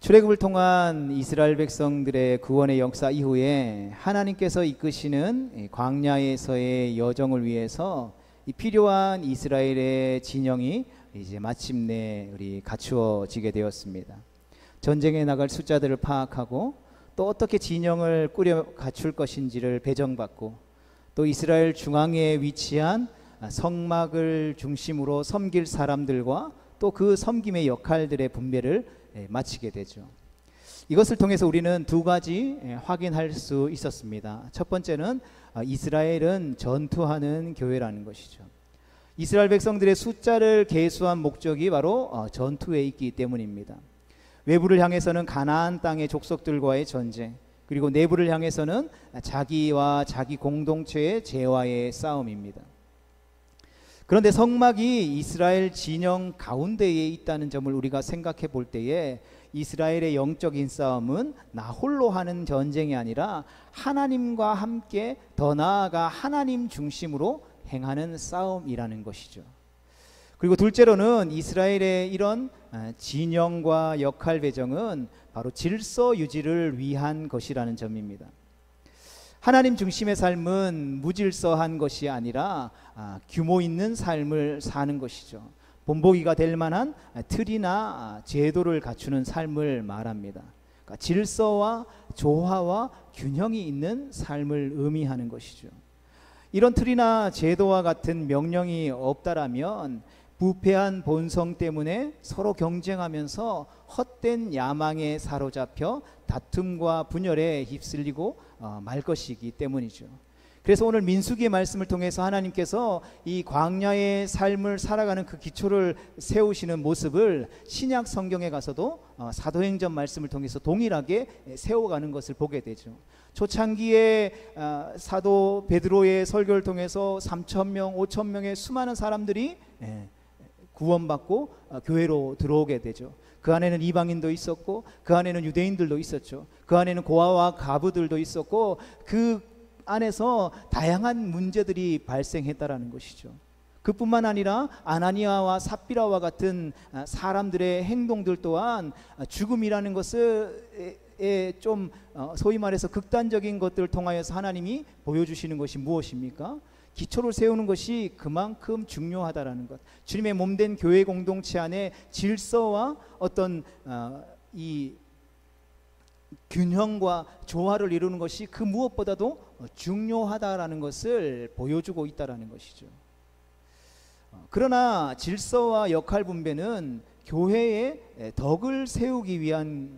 출애굽을 통한 이스라엘 백성들의 구원의 역사 이후에 하나님께서 이끄시는 광야에서의 여정을 위해서 이 필요한 이스라엘의 진영이 이제 마침내 우리 갖추어지게 되었습니다. 전쟁에 나갈 숫자들을 파악하고 또 어떻게 진영을 꾸려 갖출 것인지를 배정받고 또 이스라엘 중앙에 위치한 성막을 중심으로 섬길 사람들과 또 그 섬김의 역할들의 분배를 마치게 되죠. 이것을 통해서 우리는 두 가지 확인할 수 있었습니다. 첫 번째는 이스라엘은 전투하는 교회라는 것이죠. 이스라엘 백성들의 숫자를 계수한 목적이 바로 전투에 있기 때문입니다. 외부를 향해서는 가나안 땅의 족속들과의 전쟁, 그리고 내부를 향해서는 자기와 자기 공동체의 재화의 싸움입니다. 그런데 성막이 이스라엘 진영 가운데에 있다는 점을 우리가 생각해 볼 때에 이스라엘의 영적인 싸움은 나 홀로 하는 전쟁이 아니라 하나님과 함께 더 나아가 하나님 중심으로 행하는 싸움이라는 것이죠. 그리고 둘째로는 이스라엘의 이런 진영과 역할 배정은 바로 질서 유지를 위한 것이라는 점입니다. 하나님 중심의 삶은 무질서한 것이 아니라 규모 있는 삶을 사는 것이죠. 본보기가 될 만한 틀이나 제도를 갖추는 삶을 말합니다. 그러니까 질서와 조화와 균형이 있는 삶을 의미하는 것이죠. 이런 틀이나 제도와 같은 명령이 없다라면 부패한 본성 때문에 서로 경쟁하면서 헛된 야망에 사로잡혀 다툼과 분열에 휩쓸리고 말 것이기 때문이죠. 그래서 오늘 민수기의 말씀을 통해서 하나님께서 이 광야의 삶을 살아가는 그 기초를 세우시는 모습을 신약 성경에 가서도 사도행전 말씀을 통해서 동일하게 세워가는 것을 보게 되죠. 초창기에 사도 베드로의 설교를 통해서 3,000명, 5,000명의 수많은 사람들이 구원받고 교회로 들어오게 되죠. 그 안에는 이방인도 있었고 그 안에는 유대인들도 있었죠. 그 안에는 고아와 가부들도 있었고 그 안에서 다양한 문제들이 발생했다라는 것이죠. 그뿐만 아니라 아나니아와 삽비라와 같은 사람들의 행동들 또한 죽음이라는 것을 좀 소위 말해서 극단적인 것들을 통하여서 하나님이 보여주시는 것이 무엇입니까? 기초를 세우는 것이 그만큼 중요하다라는 것. 주님의 몸된 교회 공동체 안에 질서와 어떤 이 균형과 조화를 이루는 것이 그 무엇보다도 중요하다라는 것을 보여주고 있다라는 것이죠. 그러나 질서와 역할 분배는 교회의 덕을 세우기 위한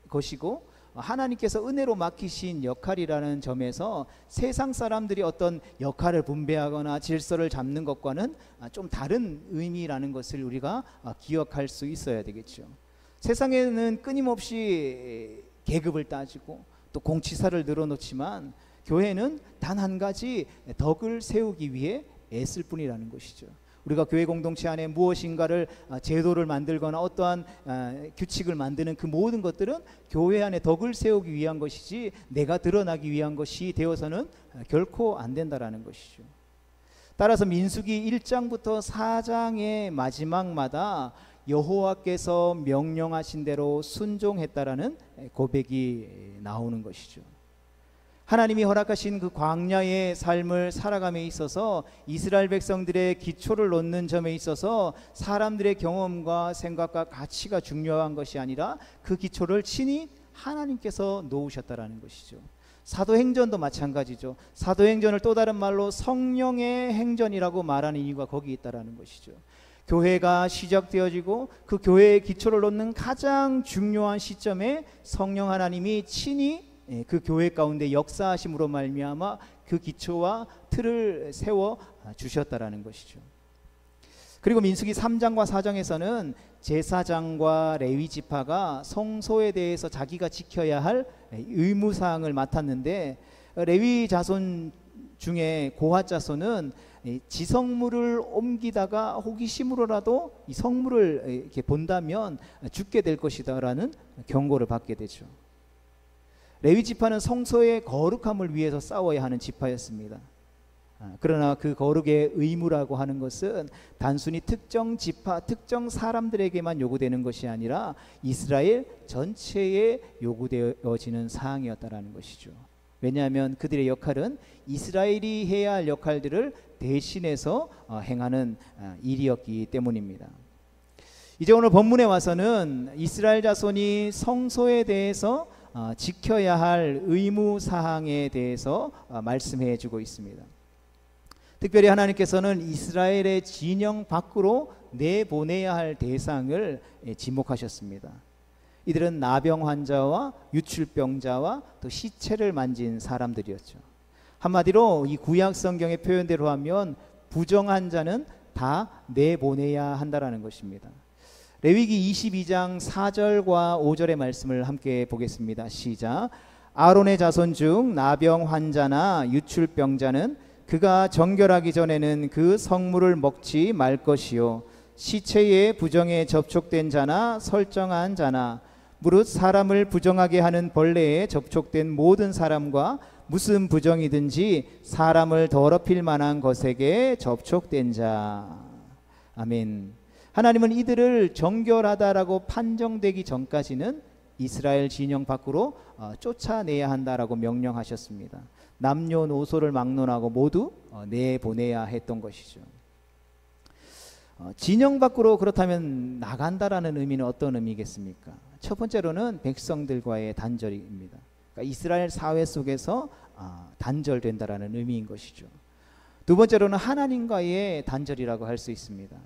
것이고 하나님께서 은혜로 맡기신 역할이라는 점에서 세상 사람들이 어떤 역할을 분배하거나 질서를 잡는 것과는 좀 다른 의미라는 것을 우리가 기억할 수 있어야 되겠죠. 세상에는 끊임없이 계급을 따지고 또 공치사를 늘어놓지만 교회는 단 한 가지 덕을 세우기 위해 애쓸 뿐이라는 것이죠. 우리가 교회 공동체 안에 무엇인가를 제도를 만들거나 어떠한 규칙을 만드는 그 모든 것들은 교회 안에 덕을 세우기 위한 것이지 내가 드러나기 위한 것이 되어서는 결코 안 된다라는 것이죠. 따라서 민수기 1장부터 4장의 마지막마다 여호와께서 명령하신 대로 순종했다라는 고백이 나오는 것이죠. 하나님이 허락하신 그 광야의 삶을 살아감에 있어서 이스라엘 백성들의 기초를 놓는 점에 있어서 사람들의 경험과 생각과 가치가 중요한 것이 아니라 그 기초를 친히 하나님께서 놓으셨다라는 것이죠. 사도행전도 마찬가지죠. 사도행전을 또 다른 말로 성령의 행전이라고 말하는 이유가 거기 있다라는 것이죠. 교회가 시작되어지고 그 교회의 기초를 놓는 가장 중요한 시점에 성령 하나님이 친히 그 교회 가운데 역사하심으로 말미암아 그 기초와 틀을 세워 주셨다라는 것이죠. 그리고 민수기 3장과 4장에서는 제사장과 레위 지파가 성소에 대해서 자기가 지켜야 할 의무사항을 맡았는데 레위 자손 중에 고핫 자손은 지성물을 옮기다가 호기심으로라도 이 성물을 이렇게 본다면 죽게 될 것이다라는 경고를 받게 되죠. 레위 지파는 성소의 거룩함을 위해서 싸워야 하는 지파였습니다. 그러나 그 거룩의 의무라고 하는 것은 단순히 특정 지파, 특정 사람들에게만 요구되는 것이 아니라 이스라엘 전체에 요구되어지는 사항이었다라는 것이죠. 왜냐하면 그들의 역할은 이스라엘이 해야 할 역할들을 대신해서 행하는 일이었기 때문입니다. 이제 오늘 본문에 와서는 이스라엘 자손이 성소에 대해서 지켜야 할 의무 사항에 대해서 말씀해 주고 있습니다. 특별히 하나님께서는 이스라엘의 진영 밖으로 내보내야 할 대상을 지목하셨습니다. 이들은 나병 환자와 유출병자와 또 시체를 만진 사람들이었죠. 한마디로 이 구약 성경의 표현대로 하면 부정한 자는 다 내보내야 한다라는 것입니다. 레위기 22장 4절과 5절의 말씀을 함께 보겠습니다. 시작. 아론의 자손 중 나병 환자나 유출병자는 그가 정결하기 전에는 그 성물을 먹지 말 것이요, 시체의 부정에 접촉된 자나 설정한 자나 무릇 사람을 부정하게 하는 벌레에 접촉된 모든 사람과 무슨 부정이든지 사람을 더럽힐 만한 것에게 접촉된 자. 아멘. 하나님은 이들을 정결하다라고 판정되기 전까지는 이스라엘 진영 밖으로 쫓아내야 한다라고 명령하셨습니다. 남녀노소를 막론하고 모두 내보내야 했던 것이죠. 진영 밖으로 그렇다면 나간다라는 의미는 어떤 의미겠습니까? 첫 번째로는 백성들과의 단절입니다. 그러니까 이스라엘 사회 속에서 단절된다라는 의미인 것이죠. 두 번째로는 하나님과의 단절이라고 할 수 있습니다.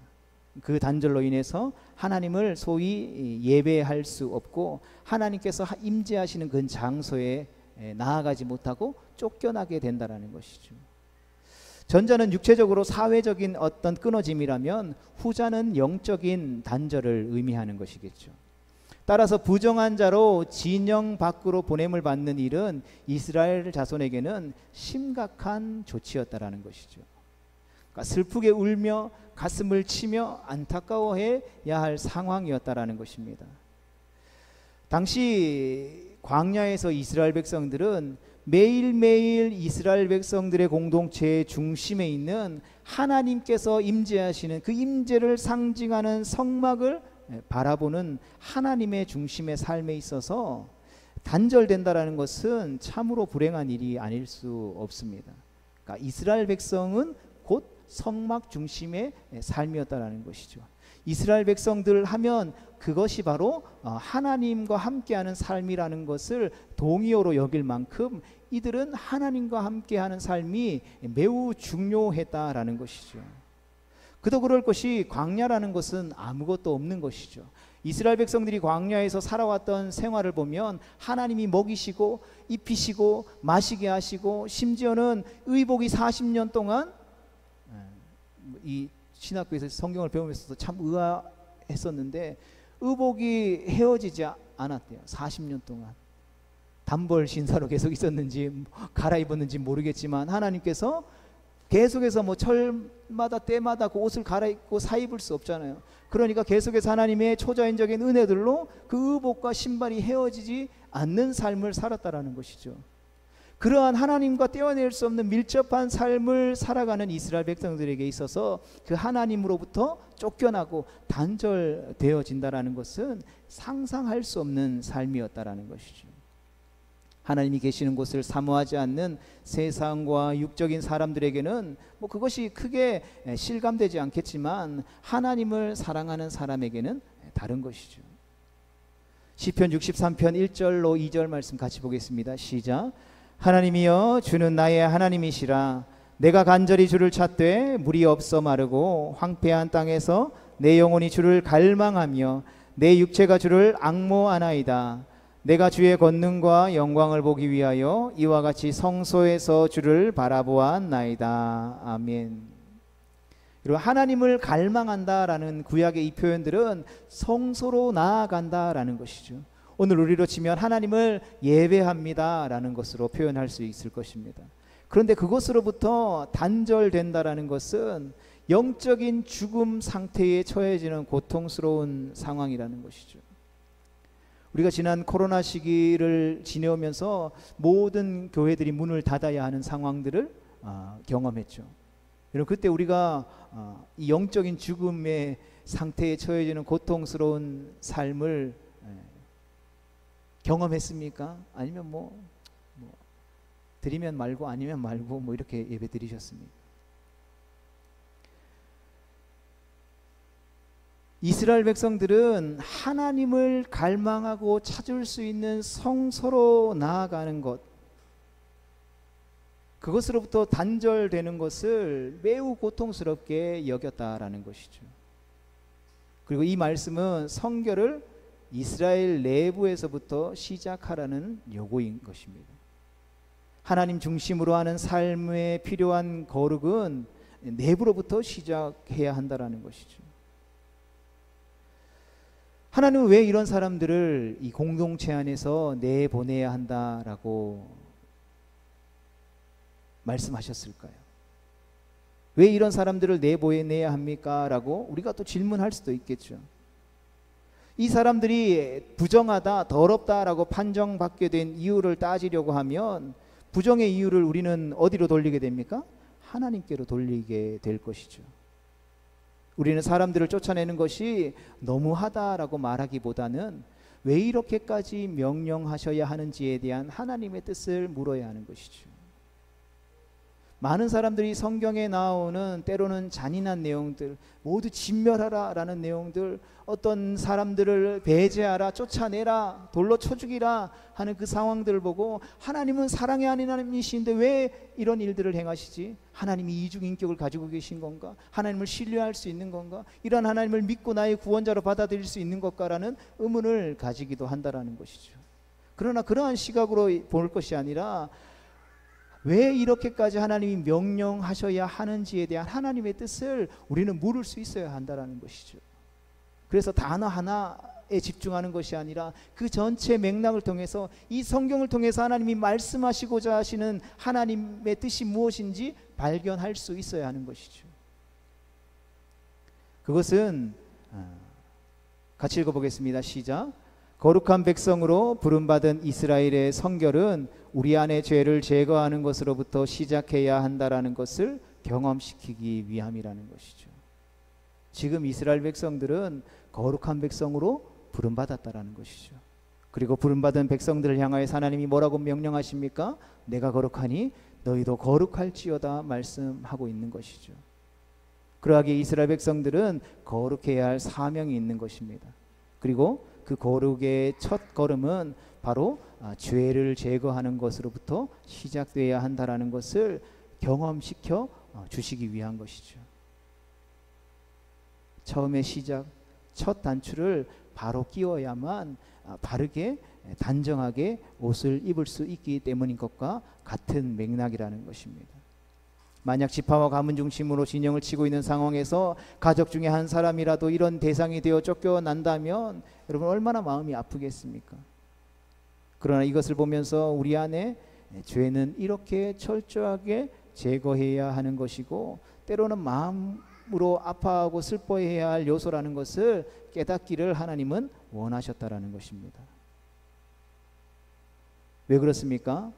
그 단절로 인해서 하나님을 소위 예배할 수 없고 하나님께서 임재하시는 그 장소에 나아가지 못하고 쫓겨나게 된다라는 것이죠. 전자는 육체적으로 사회적인 어떤 끊어짐이라면 후자는 영적인 단절을 의미하는 것이겠죠. 따라서 부정한 자로 진영 밖으로 보냄을 받는 일은 이스라엘 자손에게는 심각한 조치였다라는 것이죠. 그러니까 슬프게 울며 가슴을 치며 안타까워해야 할 상황이었다라는 것입니다. 당시 광야에서 이스라엘 백성들은 매일매일 이스라엘 백성들의 공동체의 중심에 있는 하나님께서 임재하시는 그 임재를 상징하는 성막을 바라보는 하나님의 중심의 삶에 있어서 단절된다라는 것은 참으로 불행한 일이 아닐 수 없습니다. 그러니까 이스라엘 백성은 곧 성막 중심의 삶이었다라는 것이죠. 이스라엘 백성들 하면 그것이 바로 하나님과 함께하는 삶이라는 것을 동의어로 여길 만큼 이들은 하나님과 함께하는 삶이 매우 중요했다라는 것이죠. 그도 그럴 것이 광야라는 것은 아무것도 없는 것이죠. 이스라엘 백성들이 광야에서 살아왔던 생활을 보면 하나님이 먹이시고 입히시고 마시게 하시고 심지어는 의복이 40년 동안 이 신학교에서 성경을 배우면서도 참 의아했었는데 의복이 헤어지지 않았대요. 40년 동안 단벌 신사로 계속 있었는지 갈아입었는지 모르겠지만 하나님께서 계속해서 철마다 때마다 그 옷을 갈아입고 사입을 수 없잖아요. 그러니까 계속해서 하나님의 초자연적인 은혜들로 그 의복과 신발이 헤어지지 않는 삶을 살았다라는 것이죠. 그러한 하나님과 떼어낼 수 없는 밀접한 삶을 살아가는 이스라엘 백성들에게 있어서 그 하나님으로부터 쫓겨나고 단절되어진다라는 것은 상상할 수 없는 삶이었다라는 것이죠. 하나님이 계시는 곳을 사모하지 않는 세상과 육적인 사람들에게는 그것이 크게 실감되지 않겠지만 하나님을 사랑하는 사람에게는 다른 것이죠. 시편 63편 1절로 2절 말씀 같이 보겠습니다. 시작. 하나님이여 주는 나의 하나님이시라. 내가 간절히 주를 찾되 물이 없어 마르고 황폐한 땅에서 내 영혼이 주를 갈망하며 내 육체가 주를 앙모하나이다. 내가 주의 권능과 영광을 보기 위하여 이와 같이 성소에서 주를 바라보았나이다. 아멘. 그리고 하나님을 갈망한다라는 구약의 이 표현들은 성소로 나아간다라는 것이죠. 오늘 우리로 치면 하나님을 예배합니다라는 것으로 표현할 수 있을 것입니다. 그런데 그것으로부터 단절된다라는 것은 영적인 죽음 상태에 처해지는 고통스러운 상황이라는 것이죠. 우리가 지난 코로나 시기를 지내오면서 모든 교회들이 문을 닫아야 하는 상황들을 경험했죠. 여러분, 그때 우리가 이 영적인 죽음의 상태에 처해지는 고통스러운 삶을 경험했습니까? 아니면 뭐 드리면 말고 아니면 말고 뭐 이렇게 예배 드리셨습니까? 이스라엘 백성들은 하나님을 갈망하고 찾을 수 있는 성소로 나아가는 것, 그것으로부터 단절되는 것을 매우 고통스럽게 여겼다라는 것이죠. 그리고 이 말씀은 성결을 이스라엘 내부에서부터 시작하라는 요구인 것입니다. 하나님 중심으로 하는 삶에 필요한 거룩은 내부로부터 시작해야 한다라는 것이죠. 하나님은 왜 이런 사람들을 이 공동체 안에서 내보내야 한다라고 말씀하셨을까요? 왜 이런 사람들을 내보내야 합니까? 라고 우리가 또 질문할 수도 있겠죠. 이 사람들이 부정하다, 더럽다라고 판정받게 된 이유를 따지려고 하면 부정의 이유를 우리는 어디로 돌리게 됩니까? 하나님께로 돌리게 될 것이죠. 우리는 사람들을 쫓아내는 것이 너무하다라고 말하기보다는 왜 이렇게까지 명령하셔야 하는지에 대한 하나님의 뜻을 물어야 하는 것이죠. 많은 사람들이 성경에 나오는 때로는 잔인한 내용들, 모두 진멸하라 라는 내용들, 어떤 사람들을 배제하라, 쫓아내라, 돌로 쳐 죽이라 하는 그 상황들을 보고 하나님은 사랑의 하나님이신데 왜 이런 일들을 행하시지? 하나님이 이중인격을 가지고 계신 건가? 하나님을 신뢰할 수 있는 건가? 이런 하나님을 믿고 나의 구원자로 받아들일 수 있는 것까라는 의문을 가지기도 한다라는 것이죠. 그러나 그러한 시각으로 볼 것이 아니라 왜 이렇게까지 하나님이 명령하셔야 하는지에 대한 하나님의 뜻을 우리는 물을 수 있어야 한다는 것이죠. 그래서 단어 하나에 집중하는 것이 아니라 그 전체 맥락을 통해서 이 성경을 통해서 하나님이 말씀하시고자 하시는 하나님의 뜻이 무엇인지 발견할 수 있어야 하는 것이죠. 그것은 같이 읽어보겠습니다. 시작. 거룩한 백성으로 부름받은 이스라엘의 성결은 우리 안의 죄를 제거하는 것으로부터 시작해야 한다라는 것을 경험시키기 위함이라는 것이죠. 지금 이스라엘 백성들은 거룩한 백성으로 부름받았다라는 것이죠. 그리고 부름받은 백성들을 향하여 하나님이 뭐라고 명령하십니까? 내가 거룩하니 너희도 거룩할지어다 말씀하고 있는 것이죠. 그러하기에 이스라엘 백성들은 거룩해야 할 사명이 있는 것입니다. 그리고 그 거룩의 첫 걸음은 바로 죄를 제거하는 것으로부터 시작되어야 한다라는 것을 경험시켜 주시기 위한 것이죠. 처음의 시작, 첫 단추를 바로 끼워야만 바르게 단정하게 옷을 입을 수 있기 때문인 것과 같은 맥락이라는 것입니다. 만약 지파와 가문 중심으로 진영을 치고 있는 상황에서 가족 중에 한 사람이라도 이런 대상이 되어 쫓겨난다면 여러분 얼마나 마음이 아프겠습니까? 그러나 이것을 보면서 우리 안에 죄는 이렇게 철저하게 제거해야 하는 것이고 때로는 마음으로 아파하고 슬퍼해야 할 요소라는 것을 깨닫기를 하나님은 원하셨다라는 것입니다. 왜 그렇습니까?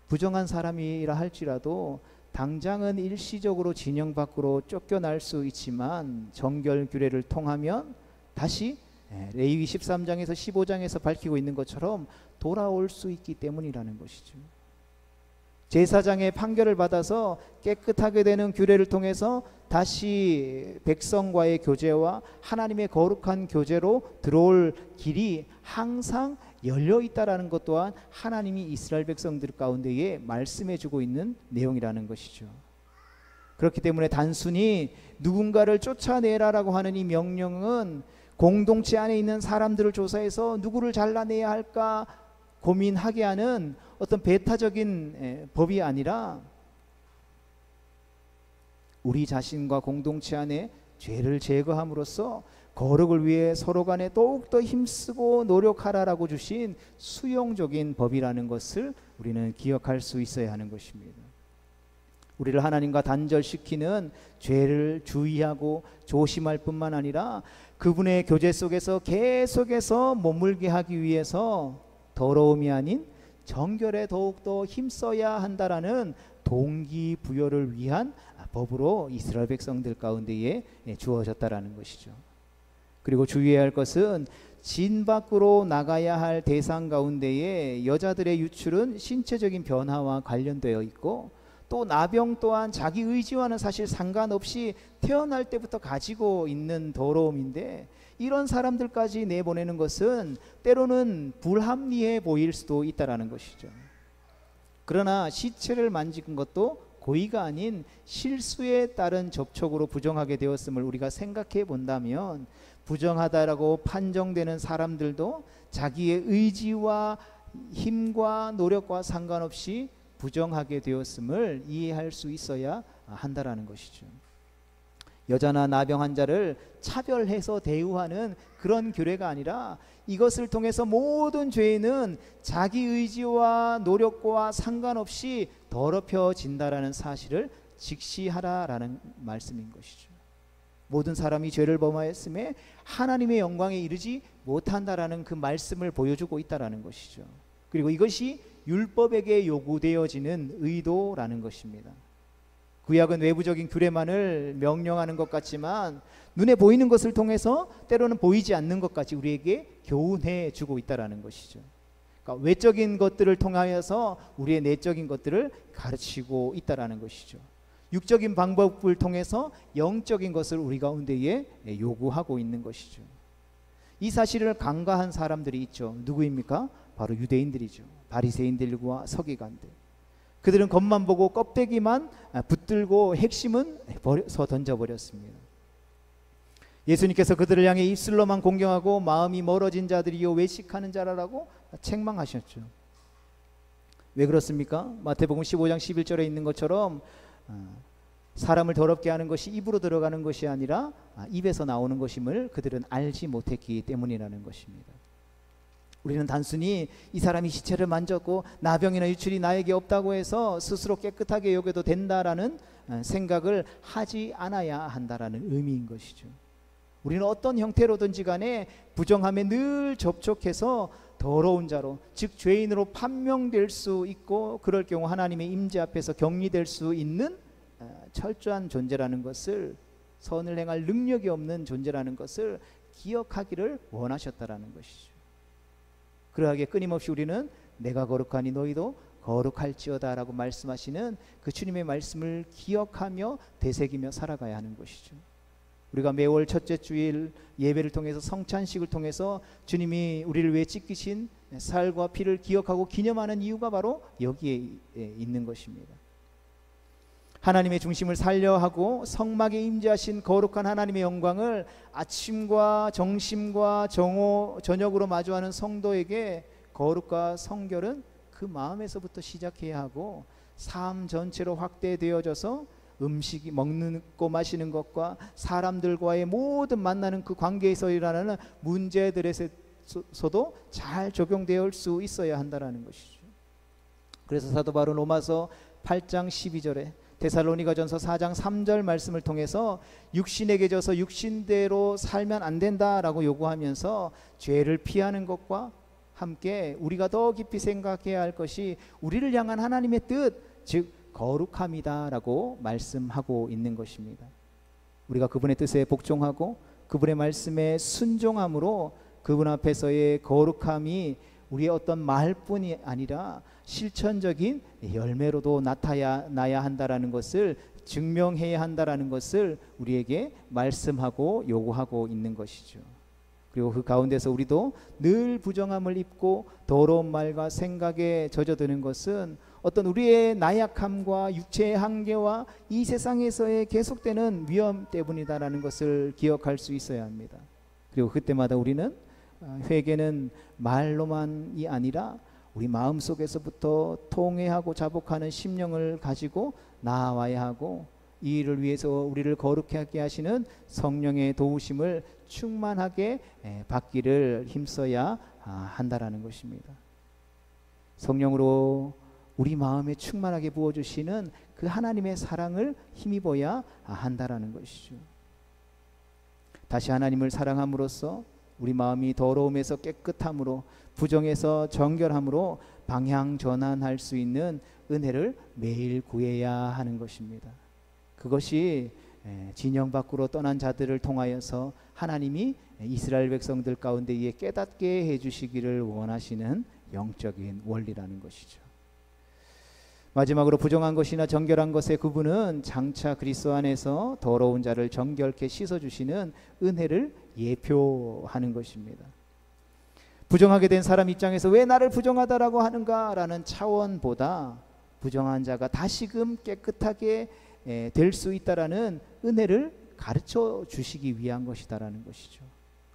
부정한 사람이라 할지라도 당장은 일시적으로 진영 밖으로 쫓겨날 수 있지만 정결 규례를 통하면 다시 레위기 13장에서 15장에서 밝히고 있는 것처럼 돌아올 수 있기 때문이라는 것이죠. 제사장의 판결을 받아서 깨끗하게 되는 규례를 통해서 다시 백성과의 교제와 하나님의 거룩한 교제로 들어올 길이 항상 열려 있다라는 것 또한 하나님이 이스라엘 백성들 가운데에 말씀해 주고 있는 내용이라는 것이죠. 그렇기 때문에 단순히 누군가를 쫓아내라라고 하는 이 명령은 공동체 안에 있는 사람들을 조사해서 누구를 잘라내야 할까 고민하게 하는 어떤 배타적인 법이 아니라 우리 자신과 공동체 안에 죄를 제거함으로써 거룩을 위해 서로 간에 더욱더 힘쓰고 노력하라라고 주신 수용적인 법이라는 것을 우리는 기억할 수 있어야 하는 것입니다. 우리를 하나님과 단절시키는 죄를 주의하고 조심할 뿐만 아니라 그분의 교제 속에서 계속해서 머물게 하기 위해서 더러움이 아닌 정결에 더욱더 힘써야 한다라는 동기부여를 위한 법으로 이스라엘 백성들 가운데에 주어졌다라는 것이죠. 그리고 주의해야 할 것은 진 밖으로 나가야 할 대상 가운데에 여자들의 유출은 신체적인 변화와 관련되어 있고, 또 나병 또한 자기 의지와는 사실 상관없이 태어날 때부터 가지고 있는 더러움인데, 이런 사람들까지 내보내는 것은 때로는 불합리해 보일 수도 있다라는 것이죠. 그러나 시체를 만지는 것도 고의가 아닌 실수에 따른 접촉으로 부정하게 되었음을 우리가 생각해 본다면, 부정하다라고 판정되는 사람들도 자기의 의지와 힘과 노력과 상관없이 부정하게 되었음을 이해할 수 있어야 한다라는 것이죠. 여자나 나병 환자를 차별해서 대우하는 그런 규례가 아니라, 이것을 통해서 모든 죄인은 자기 의지와 노력과 상관없이 더럽혀진다라는 사실을 직시하라라는 말씀인 것이죠. 모든 사람이 죄를 범하였음에 하나님의 영광에 이르지 못한다라는 그 말씀을 보여주고 있다라는 것이죠. 그리고 이것이 율법에게 요구되어지는 의도라는 것입니다. 구약은 외부적인 규례만을 명령하는 것 같지만, 눈에 보이는 것을 통해서 때로는 보이지 않는 것까지 우리에게 교훈해 주고 있다라는 것이죠. 그러니까 외적인 것들을 통하여서 우리의 내적인 것들을 가르치고 있다라는 것이죠. 육적인 방법을 통해서 영적인 것을 우리 가운데에 요구하고 있는 것이죠. 이 사실을 간과한 사람들이 있죠. 누구입니까? 바로 유대인들이죠. 바리새인들과 서기관들. 그들은 겉만 보고 껍데기만 붙들고 핵심은 버려서 던져버렸습니다. 예수님께서 그들을 향해 입술로만 공경하고 마음이 멀어진 자들이요 외식하는 자라라고 책망하셨죠. 왜 그렇습니까? 마태복음 15장 11절에 있는 것처럼 사람을 더럽게 하는 것이 입으로 들어가는 것이 아니라 입에서 나오는 것임을 그들은 알지 못했기 때문이라는 것입니다. 우리는 단순히 이 사람이 시체를 만졌고 나병이나 유출이 나에게 없다고 해서 스스로 깨끗하게 여겨도 된다라는 생각을 하지 않아야 한다라는 의미인 것이죠. 우리는 어떤 형태로든지 간에 부정함에 늘 접촉해서 더러운 자로, 즉 죄인으로 판명될 수 있고, 그럴 경우 하나님의 임재 앞에서 격리될 수 있는 철저한 존재라는 것을, 선을 행할 능력이 없는 존재라는 것을 기억하기를 원하셨다라는 것이죠. 그러하게 끊임없이 우리는 내가 거룩하니 너희도 거룩할지어다 라고 말씀하시는 그 주님의 말씀을 기억하며 되새기며 살아가야 하는 것이죠. 우리가 매월 첫째 주일 예배를 통해서, 성찬식을 통해서 주님이 우리를 위해 찢기신 살과 피를 기억하고 기념하는 이유가 바로 여기에 있는 것입니다. 하나님의 중심을 살려하고 성막에 임재하신 거룩한 하나님의 영광을 아침과 정심과 저녁으로 마주하는 성도에게 거룩과 성결은 그 마음에서부터 시작해야 하고, 삶 전체로 확대되어져서 음식이 먹고 마시는 것과 사람들과의 모든 만나는 그 관계에서 일어나는 문제들에서도 잘 적용되어 수 있어야 한다는 것이죠. 그래서 사도 바울 로마서 8장 12절에 데살로니가전서 4장 3절 말씀을 통해서 육신에게 져서 육신대로 살면 안 된다라고 요구하면서 죄를 피하는 것과 함께 우리가 더 깊이 생각해야 할 것이 우리를 향한 하나님의 뜻, 즉 거룩함이다라고 말씀하고 있는 것입니다. 우리가 그분의 뜻에 복종하고 그분의 말씀에 순종함으로 그분 앞에서의 거룩함이 우리의 어떤 말뿐이 아니라 실천적인 열매로도 나타나야 한다라는 것을, 증명해야 한다라는 것을 우리에게 말씀하고 요구하고 있는 것이죠. 그리고 그 가운데서 우리도 늘 부정함을 입고 더러운 말과 생각에 젖어드는 것은 어떤 우리의 나약함과 육체의 한계와 이 세상에서의 계속되는 위험 때문이다라는 것을 기억할 수 있어야 합니다. 그리고 그때마다 우리는 회개는 말로만이 아니라 우리 마음속에서부터 통회하고 자복하는 심령을 가지고 나아와야 하고, 이 일을 위해서 우리를 거룩하게 하시는 성령의 도우심을 충만하게 받기를 힘써야 한다라는 것입니다. 성령으로 우리 마음에 충만하게 부어주시는 그 하나님의 사랑을 힘입어야 한다라는 것이죠. 다시 하나님을 사랑함으로써 우리 마음이 더러움에서 깨끗함으로, 부정에서 정결함으로 방향 전환할 수 있는 은혜를 매일 구해야 하는 것입니다. 그것이 진영 밖으로 떠난 자들을 통하여서 하나님이 이스라엘 백성들 가운데에 깨닫게 해주시기를 원하시는 영적인 원리라는 것이죠. 마지막으로 부정한 것이나 정결한 것의 구분은 장차 그리스도 안에서 더러운 자를 정결케 씻어주시는 은혜를 예표하는 것입니다. 부정하게 된 사람 입장에서 왜 나를 부정하다라고 하는가라는 차원보다 부정한 자가 다시금 깨끗하게 될 수 있다라는 은혜를 가르쳐 주시기 위한 것이다라는 것이죠.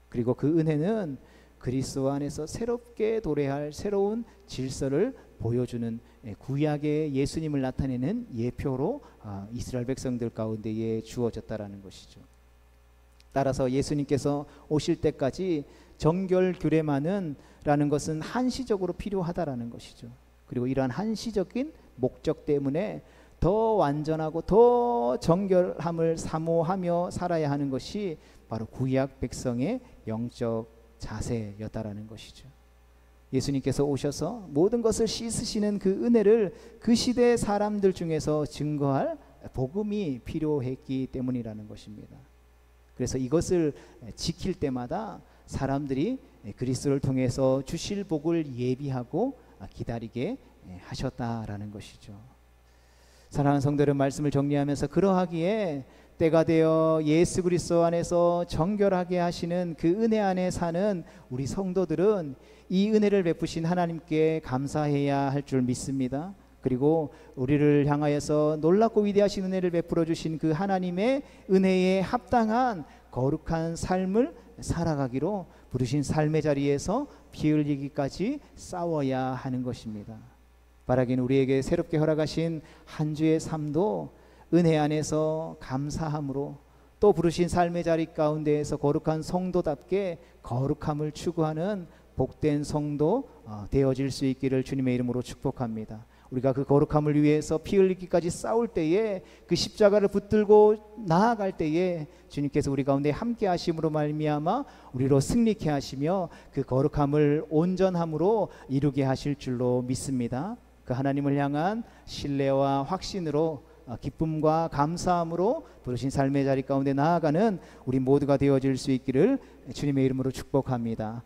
그리고 그 은혜는 그리스도 안에서 새롭게 도래할 새로운 질서를 보여주는 구약의 예수님을 나타내는 예표로 이스라엘 백성들 가운데에 주어졌다라는 것이죠. 따라서 예수님께서 오실 때까지 정결 규례만은 라는 것은 한시적으로 필요하다라는 것이죠. 그리고 이러한 한시적인 목적 때문에 더 완전하고 더 정결함을 사모하며 살아야 하는 것이 바로 구약 백성의 영적 자세였다라는 것이죠. 예수님께서 오셔서 모든 것을 씻으시는 그 은혜를 그 시대 사람들 중에서 증거할 복음이 필요했기 때문이라는 것입니다. 그래서 이것을 지킬 때마다 사람들이 그리스도를 통해서 주실 복을 예비하고 기다리게 하셨다라는 것이죠. 사랑하는 성도들, 말씀을 정리하면서 그러하기에 때가 되어 예수 그리스도 안에서 정결하게 하시는 그 은혜 안에 사는 우리 성도들은 이 은혜를 베푸신 하나님께 감사해야 할 줄 믿습니다. 그리고 우리를 향하여서 놀랍고 위대하신 은혜를 베풀어 주신 그 하나님의 은혜에 합당한 거룩한 삶을 살아가기로 부르신 삶의 자리에서 피 흘리기까지 싸워야 하는 것입니다. 바라기는 우리에게 새롭게 허락하신 한 주의 삶도 은혜 안에서 감사함으로, 또 부르신 삶의 자리 가운데에서 거룩한 성도답게 거룩함을 추구하는 복된 성도 되어질 수 있기를 주님의 이름으로 축복합니다. 우리가 그 거룩함을 위해서 피 흘리기까지 싸울 때에, 그 십자가를 붙들고 나아갈 때에 주님께서 우리 가운데 함께 하심으로 말미암아 우리로 승리케 하시며 그 거룩함을 온전함으로 이루게 하실 줄로 믿습니다. 그 하나님을 향한 신뢰와 확신으로, 기쁨과 감사함으로 부르신 삶의 자리 가운데 나아가는 우리 모두가 되어질 수 있기를 주님의 이름으로 축복합니다.